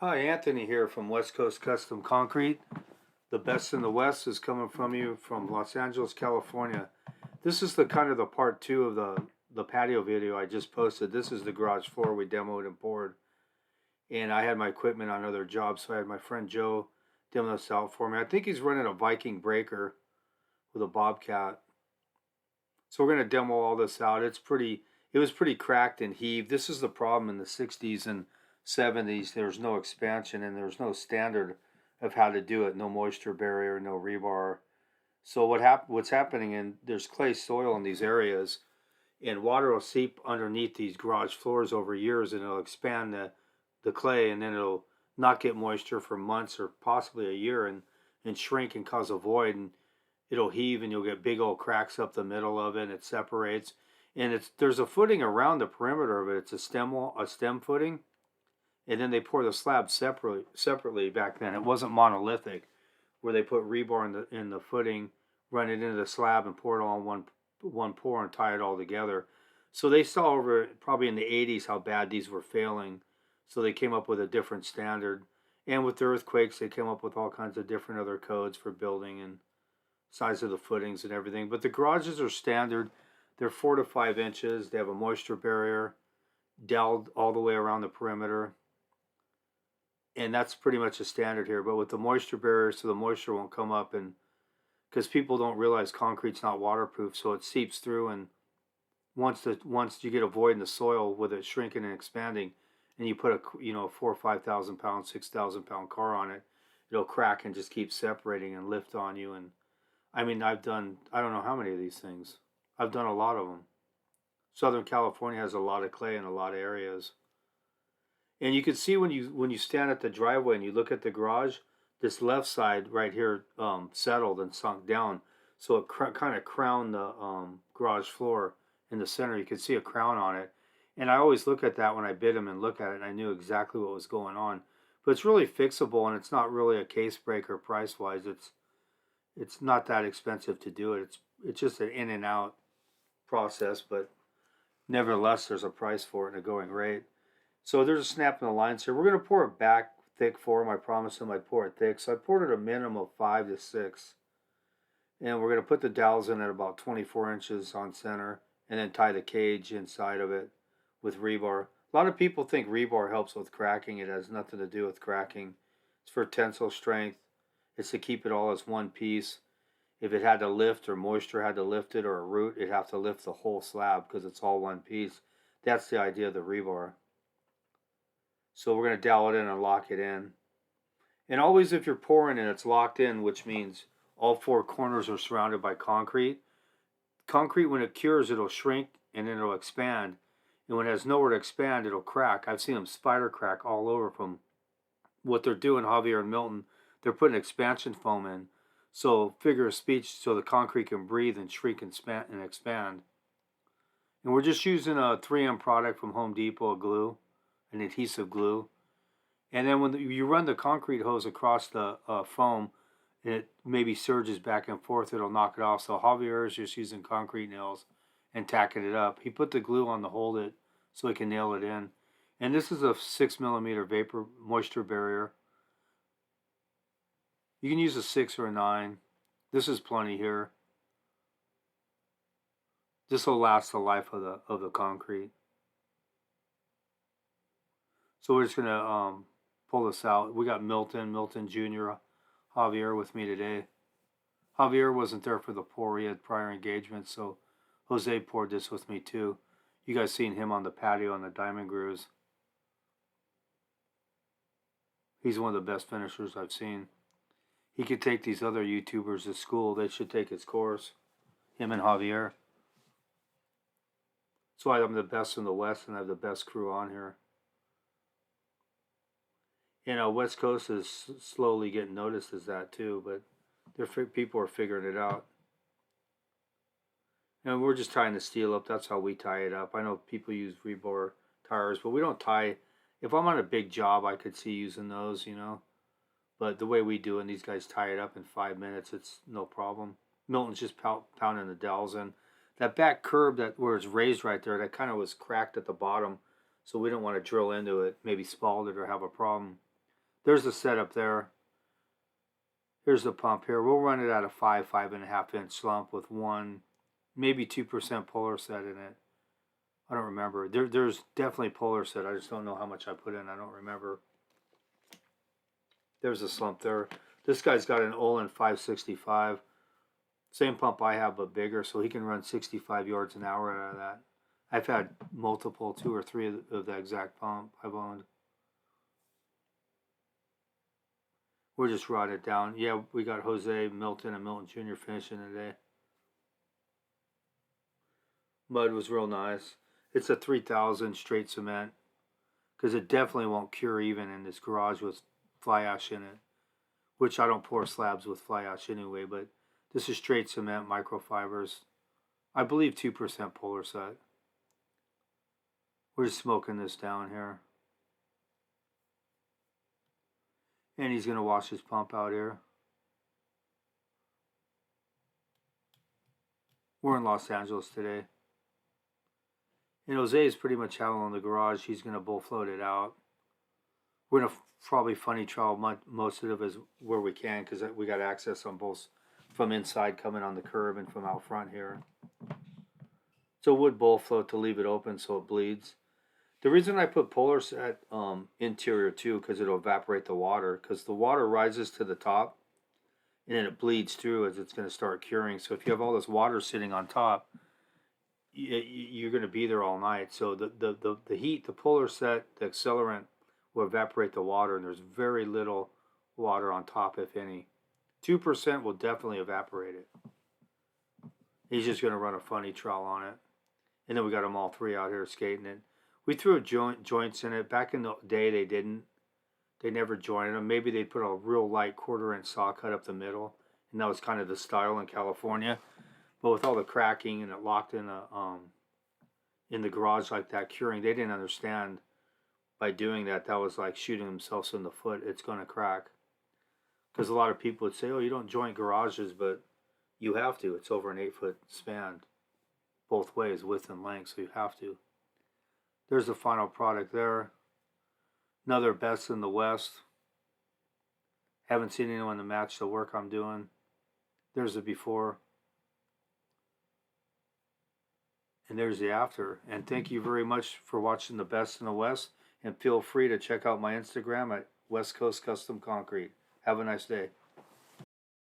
Hi, Anthony here from West Coast Custom Concrete. The best in the West is coming from you from Los Angeles, California. This is the kind of the part two of the patio video I just posted. This is the garage floor we demoed and poured. And I had my equipment on other jobs, so I had my friend Joe demo this out for me. I think he's running a Viking breaker with a Bobcat. So we're gonna demo all this out. It was pretty cracked and heaved. This is the problem in the 60s and 70s. There's no expansion and there's no standard of how to do it. No moisture barrier, no rebar. So what's happening, and there's clay soil in these areas, and water will seep underneath these garage floors over years, and it'll expand the clay, and then it'll not get moisture for months or possibly a year, and shrink and cause a void, and it'll heave, and you'll get big old cracks up the middle of it, and it separates. And there's a footing around the perimeter of it. It's a stem footing, and then they pour the slab separately back then. It wasn't monolithic, where they put rebar in the footing, run it into the slab, and pour it all in one pour and tie it all together. So they saw over probably in the 80s how bad these were failing, so they came up with a different standard. And with the earthquakes, they came up with all kinds of different other codes for building and size of the footings and everything. But the garages are standard. They're 4 to 5 inches. They have a moisture barrier doweled all the way around the perimeter, and that's pretty much a standard here. But with the moisture barrier, so the moisture won't come up, and because people don't realize concrete's not waterproof, so it seeps through, and once you get a void in the soil with it shrinking and expanding, and you put a 4 or 5 thousand pound, 6,000 pound car on it, it'll crack and just keep separating and lift on you. And I mean, I've done I don't know how many of these things. I've done a lot of them. Southern California has a lot of clay in a lot of areas. And you can see when you stand at the driveway and you look at the garage, this left side right here settled and sunk down, so it kind of crowned the garage floor in the center. You can see a crown on it, and I always look at that when I bid them and look at it, and I knew exactly what was going on. But it's really fixable, and it's not really a case breaker price wise. It's not that expensive to do it. It's just an in and out process, but nevertheless, there's a price for it and a going rate. So there's a snap in the lines here. We're going to pour it back thick for him. I promised him I'd pour it thick. So I poured it a minimum of 5 to 6. And we're going to put the dowels in at about 24 inches on center, and then tie the cage inside of it with rebar. A lot of people think rebar helps with cracking. It has nothing to do with cracking. It's for tensile strength. It's to keep it all as one piece. If it had to lift, or moisture had to lift it, or a root, it'd have to lift the whole slab because it's all one piece. That's the idea of the rebar. So we're going to dowel it in and lock it in. And always, if you're pouring and it's locked in, which means all 4 corners are surrounded by concrete. Concrete, when it cures, it'll shrink and then it'll expand. And when it has nowhere to expand, it'll crack. I've seen them spider crack all over from what they're doing, Javier and Milton. They're putting expansion foam in. So, figure of speech, so the concrete can breathe and shrink and expand. And we're just using a 3M product from Home Depot, a glue, an adhesive glue. And then when you run the concrete hose across the foam, and it maybe surges back and forth, it'll knock it off. So Javier is just using concrete nails and tacking it up. He put the glue on to hold it so he can nail it in. And this is a 6 millimeter vapor moisture barrier. You can use a 6 or a 9. This is plenty here. This will last the life of the concrete. So we're just gonna pull this out. We got Milton Jr., Javier with me today. Javier wasn't there for the pour. He had prior engagements, so Jose poured this with me too. You guys seen him on the patio on the Diamond Grooves. He's one of the best finishers I've seen. He could take these other YouTubers to school. They should take his course. Him and Javier. That's why I'm the best in the West and I have the best crew on here. West Coast is slowly getting noticed as that too, but people are figuring it out. And we're just tying the steel up. That's how we tie it up. I know people use rebar tires, but we don't tie. If I'm on a big job, I could see using those. But the way we do it, and these guys tie it up in 5 minutes, it's no problem. Milton's just pounding the dowels in. That back curb where it's raised right there, that kind of was cracked at the bottom, so we don't want to drill into it, maybe spald it or have a problem. There's the setup there. Here's the pump here. We'll run it at a 5.5 inch slump with 1, maybe 2% polar set in it. I don't remember. There's definitely polar set. I just don't know how much I put in. I don't remember. There's a slump there. This guy's got an Olin 565. Same pump I have, but bigger, so he can run 65 yards an hour out of that. I've had multiple, 2 or 3 of the exact pump I've owned. We'll just rod it down. Yeah, we got Jose, Milton, and Milton Jr. finishing today. Mud was real nice. It's a 3000 straight cement, because it definitely won't cure even in this garage with fly ash in it, which I don't pour slabs with fly ash anyway, but this is straight cement, microfibers. I believe 2% polar set. We're just smoking this down here. And he's going to wash his pump out here. We're in Los Angeles today. And Jose is pretty much handling the garage. He's going to bull float it out. We're going to probably funny trowel most of it as where we can, because we got access on both from inside coming on the curb and from out front here. So wood bull float to leave it open so it bleeds. The reason I put polar set interior too, because it'll evaporate the water, because the water rises to the top and then it bleeds through as it's going to start curing. So if you have all this water sitting on top, you're going to be there all night. So the heat, the polar set, the accelerant will evaporate the water, and there's very little water on top, if any. 2% will definitely evaporate it. He's just going to run a funny trowel on it. And then we got them all 3 out here skating it. We threw joints in it. Back in the day, they didn't. They never jointed them. Maybe they'd put a real light 1/4 inch saw cut up the middle, and that was kind of the style in California. But with all the cracking and it locked in the garage like that, curing, they didn't understand by doing that. That was like shooting themselves in the foot. It's going to crack. Because a lot of people would say, oh, you don't joint garages, but you have to. It's over an 8-foot span both ways, width and length, so you have to. There's the final product there. Another best in the West. Haven't seen anyone to match the work I'm doing. There's the before. And there's the after. And thank you very much for watching the best in the West. And feel free to check out my Instagram at West Coast Custom Concrete. Have a nice day.